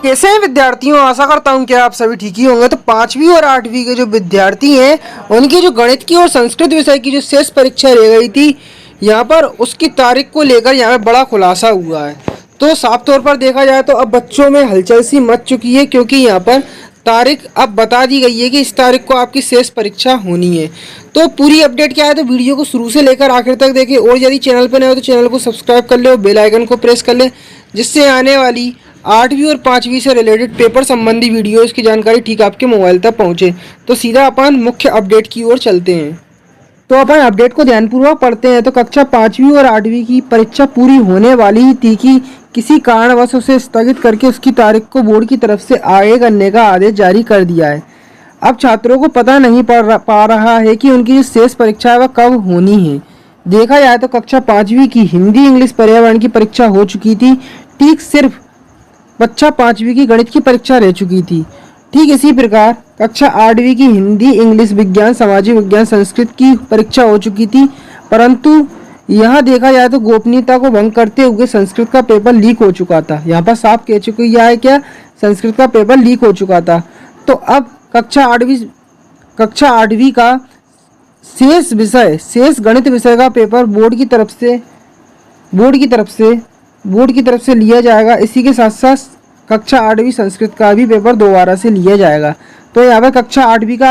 कैसे हैं विद्यार्थियों, आशा करता हूं कि आप सभी ठीक ही होंगे। तो 5वीं और 8वीं के जो विद्यार्थी हैं उनकी जो गणित की और संस्कृत विषय की जो शेष परीक्षा रह गई थी, यहां पर उसकी तारीख को लेकर यहां पर बड़ा खुलासा हुआ है। तो साफ तौर पर देखा जाए तो अब बच्चों में हलचल सी मच चुकी है, क्योंकि यहाँ पर तारीख अब बता दी गई है कि इस तारीख को आपकी शेष परीक्षा होनी है। तो पूरी अपडेट क्या है, तो वीडियो को शुरू से लेकर आखिर तक देखें। और यदि चैनल पर नए हो तो चैनल को सब्सक्राइब कर ले और बेल आइकन को प्रेस कर ले, जिससे आने वाली 8वीं और 5वीं से रिलेटेड पेपर संबंधी वीडियोस की जानकारी ठीक आपके मोबाइल तक पहुंचे। तो सीधा अपन मुख्य अपडेट की ओर चलते हैं। तो अपन अपडेट को ध्यानपूर्वक पढ़ते हैं। तो कक्षा 5वीं और 8वीं की परीक्षा पूरी होने वाली ही थी कि किसी कारणवश उसे स्थगित करके उसकी तारीख को बोर्ड की तरफ से आगे करने का आदेश जारी कर दिया है। अब छात्रों को पता नहीं पा रहा है कि उनकी जो शेष परीक्षा है वह कब होनी है। देखा जाए तो कक्षा 5वीं की हिंदी इंग्लिश पर्यावरण की परीक्षा हो चुकी थी। ठीक सिर्फ कक्षा 5वीं की गणित की परीक्षा रह चुकी थी। ठीक इसी प्रकार कक्षा 8वीं की हिंदी इंग्लिश विज्ञान सामाजिक विज्ञान संस्कृत की परीक्षा हो चुकी थी, परंतु यहाँ देखा जाए तो गोपनीयता को भंग करते हुए संस्कृत का पेपर लीक हो चुका था। यहाँ पर साफ कह चुकी है क्या, संस्कृत का पेपर लीक हो चुका था। तो अब कक्षा 8वीं का शेष गणित विषय का पेपर बोर्ड की तरफ से लिया जाएगा। इसी के साथ साथ कक्षा 8वीं संस्कृत का भी पेपर दोबारा से लिया जाएगा। तो यहाँ पर कक्षा 8वीं का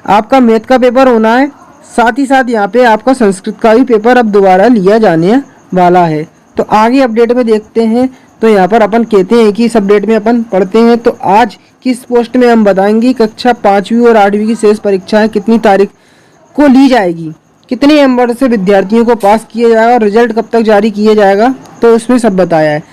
आपका मैथ का पेपर होना है, साथ ही साथ यहाँ पे आपका संस्कृत का भी पेपर अब दोबारा लिया जाने वाला है। तो आगे अपडेट में देखते हैं। तो यहाँ पर अपन कहते हैं कि इस अपडेट में अपन पढ़ते हैं। तो आज किस पोस्ट में हम बताएंगे कक्षा 5वीं और 8वीं की शेष परीक्षाएं कितनी तारीख को ली जाएगी, कितने नंबर से विद्यार्थियों को पास किया जाएगा और रिजल्ट कब तक जारी किया जाएगा, तो उसमें सब बताया है।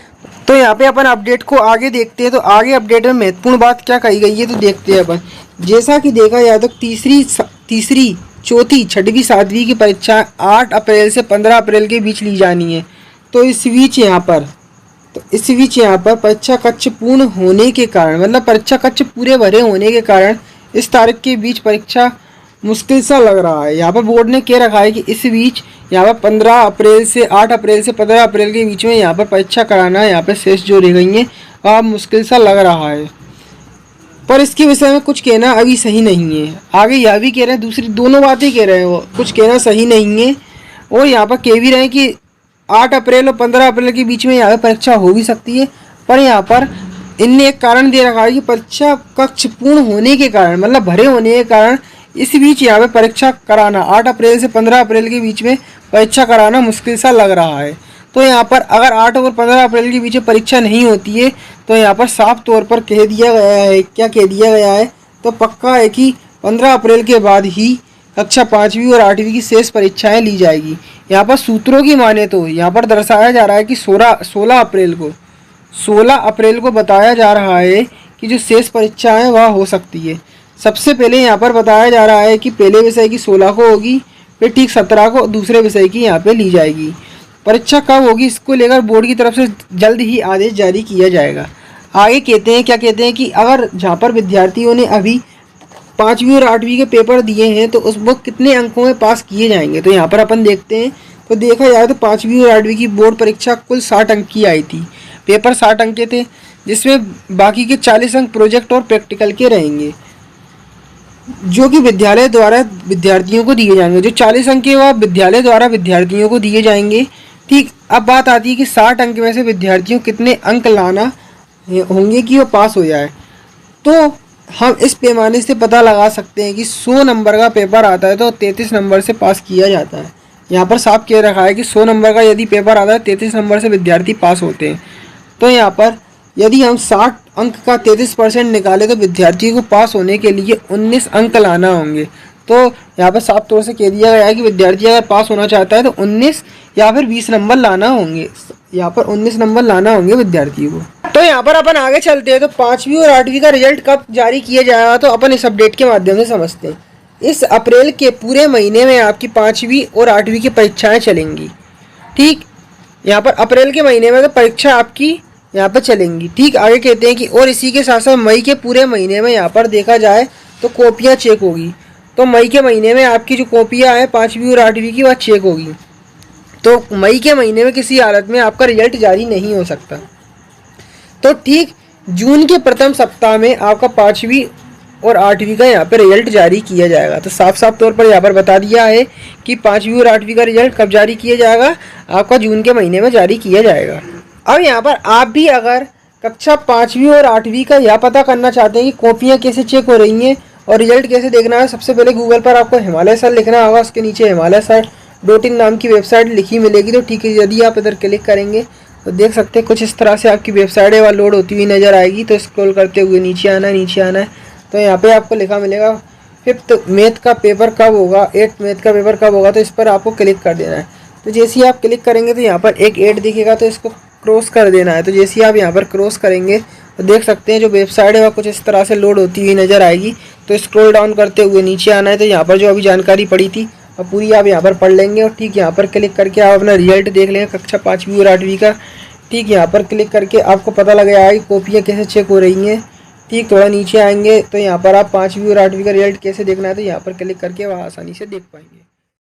तो यहाँ पे अपन अपडेट को आगे देखते हैं। तो आगे अपडेट में महत्वपूर्ण बात क्या कही गई है, तो देखते हैं अपन। जैसा कि देखा जाए तो तीसरी चौथी छठवीं सातवीं की परीक्षा 8 अप्रैल से 15 अप्रैल के बीच ली जानी है। तो इस बीच यहाँ पर परीक्षा कक्ष पूर्ण होने के कारण, मतलब परीक्षा कक्ष पूरे भरे होने के कारण इस तारीख के बीच परीक्षा मुश्किल सा लग रहा है। यहाँ पर बोर्ड ने कह रखा है कि इस बीच यहाँ पर 15 अप्रैल से 8 अप्रैल से 15 अप्रैल के बीच में यहाँ पर परीक्षा कराना यहाँ पर शेष जो रह गई है वह मुश्किल सा लग रहा है। पर इसके विषय में कुछ कहना अभी सही नहीं है। आगे यह भी कह रहे हैं, दूसरी दोनों बातें कह रहे हैं, वो कुछ कहना सही नहीं है। और यहाँ पर कह भी रहे हैं कि 8 अप्रैल और 15 अप्रैल के बीच में यहाँ पर परीक्षा हो भी सकती है। पर यहाँ पर इनने एक कारण दे रखा है कि परीक्षा कक्ष पूर्ण होने के कारण, मतलब भरे होने के कारण इस बीच यहाँ पे परीक्षा कराना 8 अप्रैल से 15 अप्रैल के बीच में परीक्षा कराना मुश्किल सा लग रहा है। तो यहाँ पर अगर 8 और 15 अप्रैल के बीच परीक्षा नहीं होती है तो यहाँ पर साफ तौर पर कह दिया गया है, क्या कह दिया गया है, तो पक्का है कि 15 अप्रैल के बाद ही कक्षा 5वीं और 8वीं की शेष परीक्षाएं ली जाएगी। यहाँ पर सूत्रों की माने तो यहाँ पर दर्शाया जा रहा है कि 16 अप्रैल को बताया जा रहा है कि जो शेष परीक्षाएं वह हो सकती है। सबसे पहले यहाँ पर बताया जा रहा है कि पहले विषय की 16 को होगी, फिर ठीक 17 को दूसरे विषय की यहाँ पे ली जाएगी। परीक्षा कब होगी इसको लेकर बोर्ड की तरफ से जल्द ही आदेश जारी किया जाएगा। आगे कहते हैं, क्या कहते हैं कि अगर जहाँ पर विद्यार्थियों ने अभी 5वीं और 8वीं के पेपर दिए हैं तो उस वक्त कितने अंकों में पास किए जाएंगे, तो यहाँ पर अपन देखते हैं। तो देखा जाए तो 5वीं और 8वीं की बोर्ड परीक्षा कुल 60 अंक की आई थी। पेपर 60 अंक के थे, जिसमें बाकी के 40 अंक प्रोजेक्ट और प्रैक्टिकल के रहेंगे, जो कि विद्यालय द्वारा विद्यार्थियों को दिए जाएंगे। जो 40 अंक के वह विद्यालय द्वारा विद्यार्थियों को दिए जाएंगे। ठीक, अब बात आती है कि 60 अंक में से विद्यार्थियों को कितने अंक लाना होंगे कि वो पास हो जाए। तो हम इस पैमाने से पता लगा सकते हैं कि 100 नंबर का पेपर आता है तो 33 नंबर से पास किया जाता है। यहाँ पर साफ कह रखा है कि 100 नंबर का यदि पेपर आता है 33 नंबर से विद्यार्थी पास होते हैं। तो यहाँ पर यदि हम 60 अंक का 33% निकालें तो विद्यार्थियों को पास होने के लिए 19 अंक लाना होंगे। तो यहाँ पर साफ तौर से कह दिया गया है कि विद्यार्थी अगर पास होना चाहता है तो 19 या फिर 20 नंबर लाना होंगे। यहाँ पर 19 नंबर लाना होंगे विद्यार्थियों को। तो यहाँ पर अपन आगे चलते हैं। तो 5वीं और 8वीं का रिजल्ट कब जारी किया जाएगा, तो अपन इस अपडेट के माध्यम से समझते हैं। इस अप्रैल के पूरे महीने में आपकी 5वीं और 8वीं की परीक्षाएँ चलेंगी। ठीक, यहाँ पर अप्रैल के महीने में तो परीक्षा आपकी यहाँ पर चलेंगी। ठीक, आगे कहते हैं कि और इसी के साथ साथ मई के पूरे महीने में यहाँ पर देखा जाए तो कॉपियाँ चेक होगी। तो मई के महीने में आपकी जो कॉपियाँ हैं 5वीं और 8वीं की वह चेक होगी। तो मई के महीने में किसी हालत में आपका रिजल्ट जारी नहीं हो सकता। तो ठीक जून के प्रथम सप्ताह में आपका 5वीं और 8वीं का यहाँ पर रिजल्ट जारी किया जाएगा। तो साफ साफ तौर पर यहाँ पर बता दिया है कि 5वीं और 8वीं का रिजल्ट कब जारी किया जाएगा, आपका जून के महीने में जारी किया जाएगा। अब यहाँ पर आप भी अगर कक्षा 5वीं और 8वीं का यह पता करना चाहते हैं कि कॉपियाँ कैसे चेक हो रही हैं और रिजल्ट कैसे देखना है, सबसे पहले गूगल पर आपको हिमालय सर लिखना होगा, उसके नीचे हिमालय सर .in नाम की वेबसाइट लिखी मिलेगी। तो ठीक है, यदि आप इधर क्लिक करेंगे तो देख सकते हैं कुछ इस तरह से आपकी वेबसाइट है वह लोड होती हुई नज़र आएगी। तो स्क्रॉल करते हुए नीचे आना है तो यहाँ पे आपको लिखा मिलेगा 5th मैथ का पेपर कब होगा, 8th मैथ का पेपर कब होगा। तो इस पर आपको क्लिक कर देना है। तो जैसे ही आप क्लिक करेंगे तो यहाँ पर एक 8 दिखेगा, तो इसको क्रॉस कर देना है। तो जैसे ही आप यहाँ पर क्रॉस करेंगे तो देख सकते हैं जो वेबसाइट है वह कुछ इस तरह से लोड होती हुई नज़र आएगी। तो स्क्रॉल डाउन करते हुए नीचे आना है। तो यहाँ पर जो अभी जानकारी पड़ी थी और पूरी आप यहाँ पर पढ़ लेंगे और ठीक यहाँ पर क्लिक करके आप अपना रिजल्ट देख लेंगे कक्षा 5वीं और 8वीं का। ठीक यहाँ पर क्लिक करके आपको पता लग जाएगा कि कॉपियाँ कैसे चेक हो रही हैं। ठीक थोड़ा नीचे आएंगे तो यहाँ पर आप 5वीं और 8वीं का रिजल्ट कैसे देखना है तो यहाँ पर क्लिक करके वह आसानी से देख पाएंगे।